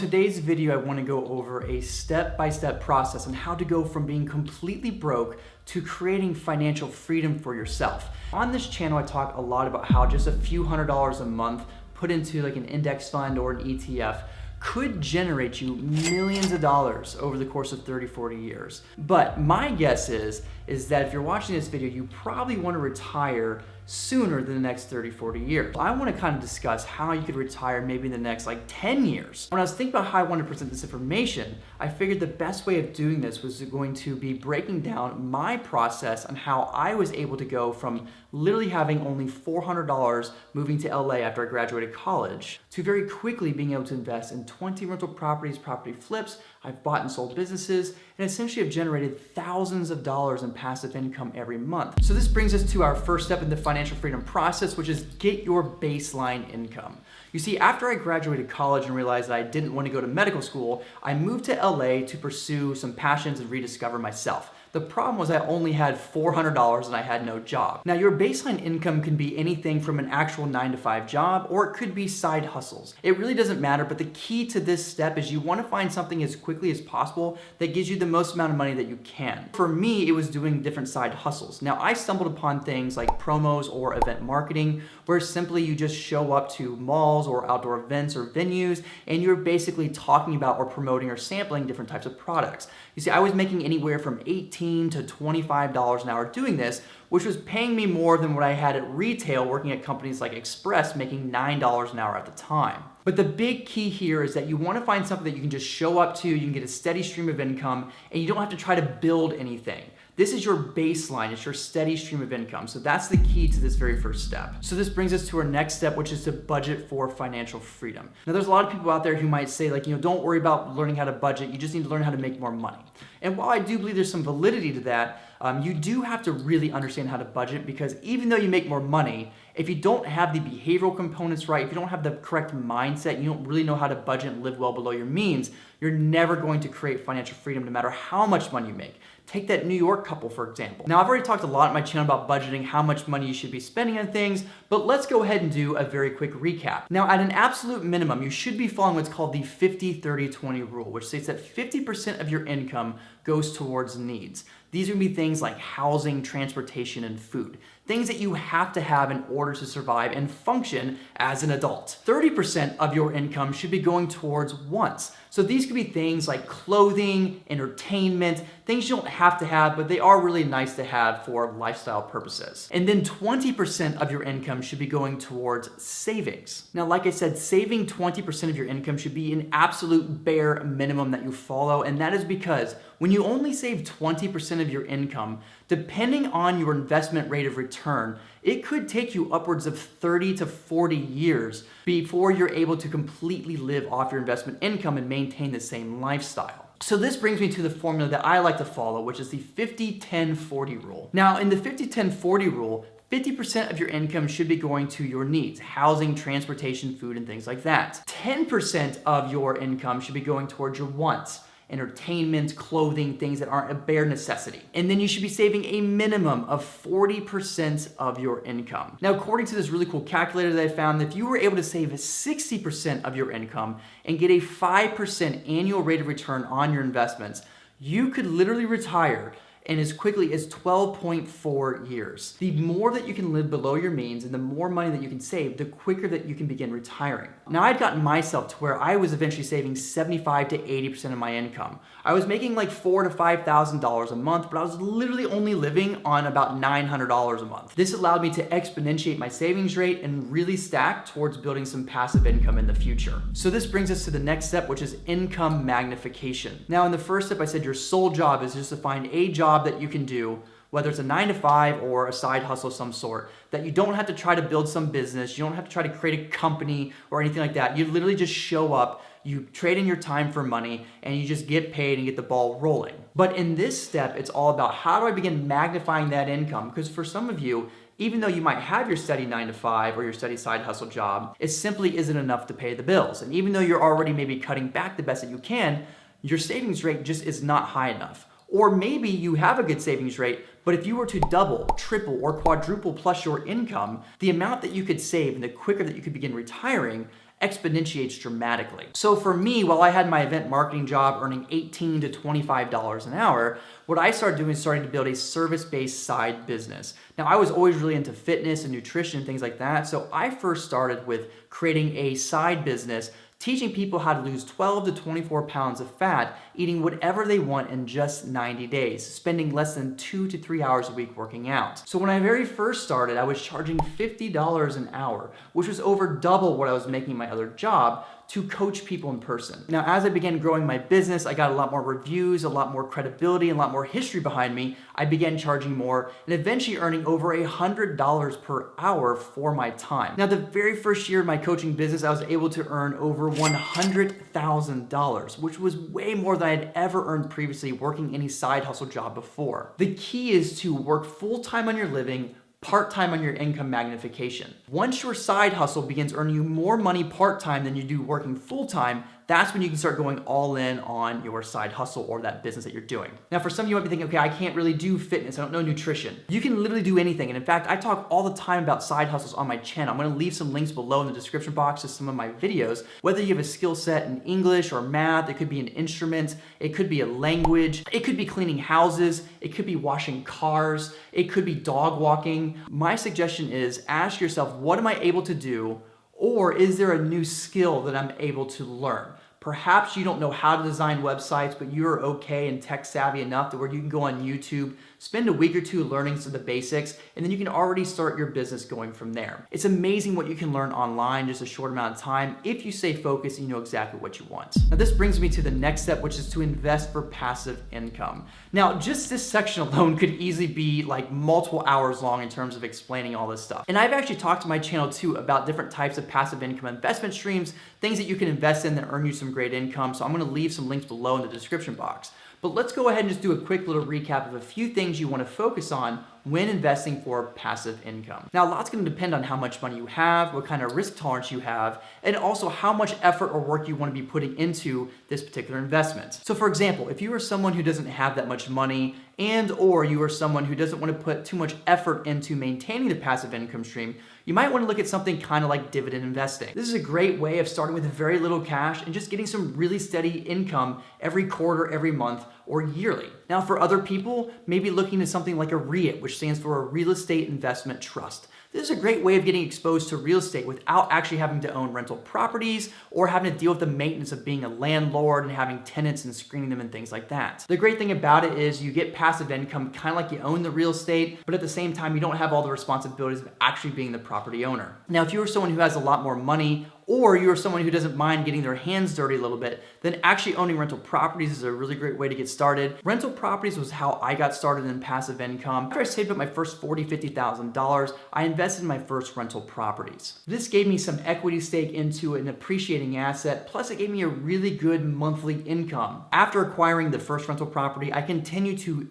Today's video, I want to go over a step-by-step process on how to go from being completely broke to creating financial freedom for yourself. On this channel, I talk a lot about how just a few $100s a month put into like an index fund or an ETF could generate you millions of dollars over the course of 30, 40 years. But my guess is that if you're watching this video, you probably want to retire sooner than the next 30, 40 years. I want to kind of discuss how you could retire maybe in the next like 10 years. When I was thinking about how I wanted to present this information, I figured the best way of doing this was going to be breaking down my process on how I was able to go from literally having only $400 moving to LA after I graduated college to very quickly being able to invest in 20 rental properties, property flips. I've bought and sold businesses and essentially have generated thousands of dollars in passive income every month. So this brings us to our first step in the financial freedom process, which is get your baseline income. You see, after I graduated college and realized that I didn't want to go to medical school, I moved to LA to pursue some passions and rediscover myself. The problem was I only had $400 and I had no job. Now, your baseline income can be anything from an actual 9-to-5 job, or it could be side hustles. It really doesn't matter, but the key to this step is you want to find something as quickly as possible that gives you the most amount of money that you can. For me, it was doing different side hustles. Now, I stumbled upon things like promos or event marketing, where simply you just show up to malls or outdoor events or venues, and you're basically talking about or promoting or sampling different types of products. You see, I was making anywhere from $18 to $25 an hour doing this, which was paying me more than what I had at retail working at companies like Express, making $9 an hour at the time. But the big key here is that you want to find something that you can just show up to, you can get a steady stream of income, and you don't have to try to build anything. This is your baseline, it's your steady stream of income. So that's the key to this very first step. So this brings us to our next step, which is to budget for financial freedom. Now, there's a lot of people out there who might say like, don't worry about learning how to budget, you just need to learn how to make more money. And while I do believe there's some validity to that, you do have to really understand how to budget, because even though you make more money, if you don't have the behavioral components right, if you don't have the correct mindset, you don't really know how to budget and live well below your means, you're never going to create financial freedom no matter how much money you make. Take that New York couple, for example. Now, I've already talked a lot on my channel about budgeting, how much money you should be spending on things, but let's go ahead and do a very quick recap. Now, at an absolute minimum, you should be following what's called the 50-30-20 rule, which states that 50% of your income goes towards needs. These are gonna be things like housing, transportation, and food. Things that you have to have in order to survive and function as an adult. 30% of your income should be going towards wants. So these could be things like clothing, entertainment, things you don't have to have, but they are really nice to have for lifestyle purposes. And then 20% of your income should be going towards savings. Now, like I said, saving 20% of your income should be an absolute bare minimum that you follow, and that is because when you only save 20% of your income, depending on your investment rate of return, it could take you upwards of 30 to 40 years before you're able to completely live off your investment income and maintain the same lifestyle. So this brings me to the formula that I like to follow, which is the 50-10-40 rule. Now, in the 50-10-40 rule, 50% of your income should be going to your needs, housing, transportation, food, and things like that. 10% of your income should be going towards your wants, entertainment, clothing, things that aren't a bare necessity. And then you should be saving a minimum of 40% of your income. Now, according to this really cool calculator that I found, if you were able to save 60% of your income and get a 5% annual rate of return on your investments, you could literally retire in as quickly as 12.4 years. The more that you can live below your means and the more money that you can save, the quicker that you can begin retiring. Now, I'd gotten myself to where I was eventually saving 75 to 80% of my income. I was making like $4,000 to $5,000 a month, but I was literally only living on about $900 a month. This allowed me to exponentiate my savings rate and really stack towards building some passive income in the future. So this brings us to the next step, which is income magnification. Now, in the first step, I said your sole job is just to find a job that you can do, whether it's a 9-to-5 or a side hustle of some sort, that you don't have to try to build some business, you don't have to try to create a company or anything like that. You literally just show up, you trade in your time for money, and you just get paid and get the ball rolling. But in this step, it's all about how do I begin magnifying that income? Because for some of you, even though you might have your steady 9-to-5 or your steady side hustle job, it simply isn't enough to pay the bills. And even though you're already maybe cutting back the best that you can, your savings rate just is not high enough. Or maybe you have a good savings rate, but if you were to double, triple, or quadruple plus your income, the amount that you could save and the quicker that you could begin retiring exponentiates dramatically. So for me, while I had my event marketing job earning $18 to $25 an hour, what I started doing is starting to build a service-based side business. Now, I was always really into fitness and nutrition and things like that, so I first started with creating a side business teaching people how to lose 12 to 24 pounds of fat, eating whatever they want in just 90 days, spending less than 2 to 3 hours a week working out. So when I very first started, I was charging $50 an hour, which was over double what I was making my other job, to coach people in person. Now, as I began growing my business, I got a lot more reviews, a lot more credibility, and a lot more history behind me. I began charging more and eventually earning over $100 per hour for my time. Now, the very first year of my coaching business, I was able to earn over $100,000, which was way more than I had ever earned previously working any side hustle job before. The key is to work full-time on your living, part-time on your income magnification. Once your side hustle begins earning you more money part-time than you do working full-time, that's when you can start going all in on your side hustle or that business that you're doing. Now, for some of you might be thinking, okay, I can't really do fitness, I don't know nutrition. You can literally do anything. And in fact, I talk all the time about side hustles on my channel. I'm gonna leave some links below in the description box to some of my videos. Whether you have a skill set in English or math, it could be an instrument, it could be a language, it could be cleaning houses, it could be washing cars, it could be dog walking. My suggestion is ask yourself, what am I able to do? Or is there a new skill that I'm able to learn? Perhaps you don't know how to design websites, but you're okay and tech savvy enough to where you can go on YouTube, spend a week or two learning some of the basics, and then you can already start your business going from there. It's amazing what you can learn online in just a short amount of time if you stay focused and you know exactly what you want. Now, this brings me to the next step, which is to invest for passive income. Now, just this section alone could easily be like multiple hours long in terms of explaining all this stuff. And I've actually talked to my channel too about different types of passive income investment streams, things that you can invest in that earn you some great income. So I'm gonna leave some links below in the description box. But let's go ahead and just do a quick little recap of a few things you want to focus on when investing for passive income. Now, a lot's going to depend on how much money you have, what kind of risk tolerance you have, and also how much effort or work you want to be putting into this particular investment. So for example, if you are someone who doesn't have that much money and or you are someone who doesn't want to put too much effort into maintaining the passive income stream, you might want to look at something kind of like dividend investing. This is a great way of starting with very little cash and just getting some really steady income every quarter, every month, or yearly. Now, for other people, maybe looking at something like a REIT, which stands for a real estate investment trust. This is a great way of getting exposed to real estate without actually having to own rental properties or having to deal with the maintenance of being a landlord and having tenants and screening them and things like that. The great thing about it is you get passive income kind of like you own the real estate, but at the same time, you don't have all the responsibilities of actually being the property owner. Now, if you are someone who has a lot more money, or you're someone who doesn't mind getting their hands dirty a little bit, then actually owning rental properties is a really great way to get started. Rental properties was how I got started in passive income. After I saved up my first $40,000, $50,000, I invested in my first rental properties. This gave me some equity stake into an appreciating asset, plus it gave me a really good monthly income. After acquiring the first rental property, I continued to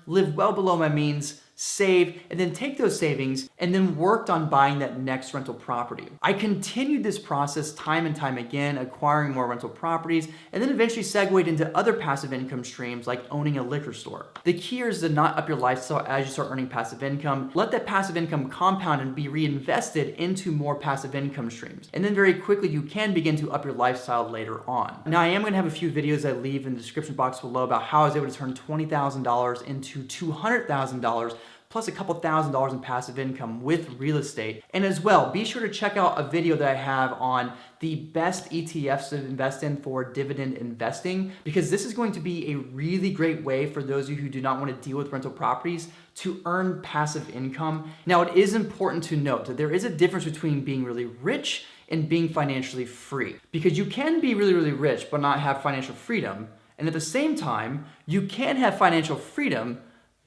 live well below my means, save, and then take those savings and then worked on buying that next rental property. I continued this process time and time again, acquiring more rental properties, and then eventually segued into other passive income streams like owning a liquor store. The key here is to not up your lifestyle as you start earning passive income. Let that passive income compound and be reinvested into more passive income streams. And then very quickly, you can begin to up your lifestyle later on. Now, I am gonna have a few videos I leave in the description box below about how I was able to turn $20,000 into $200,000 plus a couple $1,000s in passive income with real estate. And as well, be sure to check out a video that I have on the best ETFs to invest in for dividend investing, because this is going to be a really great way for those of you who do not want to deal with rental properties to earn passive income. Now, it is important to note that there is a difference between being really rich and being financially free, because you can be really, really rich but not have financial freedom. And at the same time, you can have financial freedom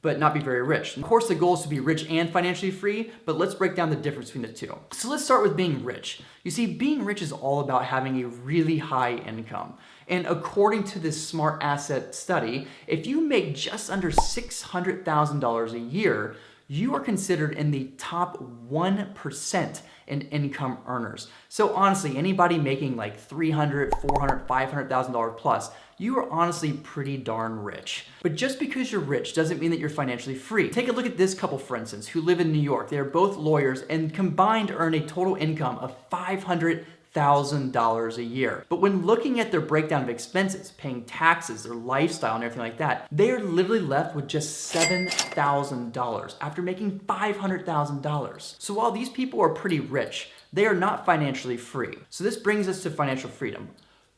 but not be very rich. Of course, the goal is to be rich and financially free, but let's break down the difference between the two. So let's start with being rich. You see, being rich is all about having a really high income. And according to this smart asset study, if you make just under $600,000 a year, you are considered in the top 1% in income earners. So honestly, anybody making like $300,000, $400,000, $500,000 plus, you are honestly pretty darn rich. But just because you're rich doesn't mean that you're financially free. Take a look at this couple, for instance, who live in New York. They are both lawyers and combined earn a total income of $500,000 $7,000 a year. But when looking at their breakdown of expenses, paying taxes, their lifestyle and everything like that, they are literally left with just $7,000 after making $500,000. So while these people are pretty rich, they are not financially free. So this brings us to financial freedom.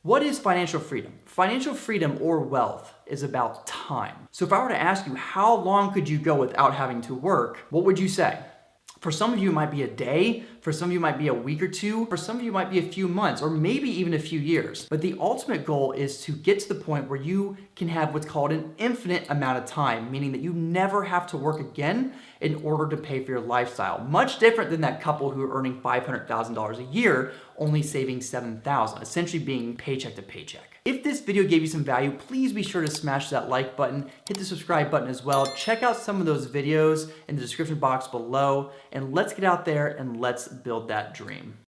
What is financial freedom? Financial freedom or wealth is about time. So if I were to ask you, how long could you go without having to work? What would you say? For some of you, it might be a day. For some of you, it might be a week or two. For some of you, it might be a few months or maybe even a few years. But the ultimate goal is to get to the point where you can have what's called an infinite amount of time, meaning that you never have to work again in order to pay for your lifestyle. Much different than that couple who are earning $500,000 a year, only saving $7,000, essentially being paycheck to paycheck. If this video gave you some value, please be sure to smash that like button, hit the subscribe button as well. Check out some of those videos in the description box below, and let's get out there and let's build that dream.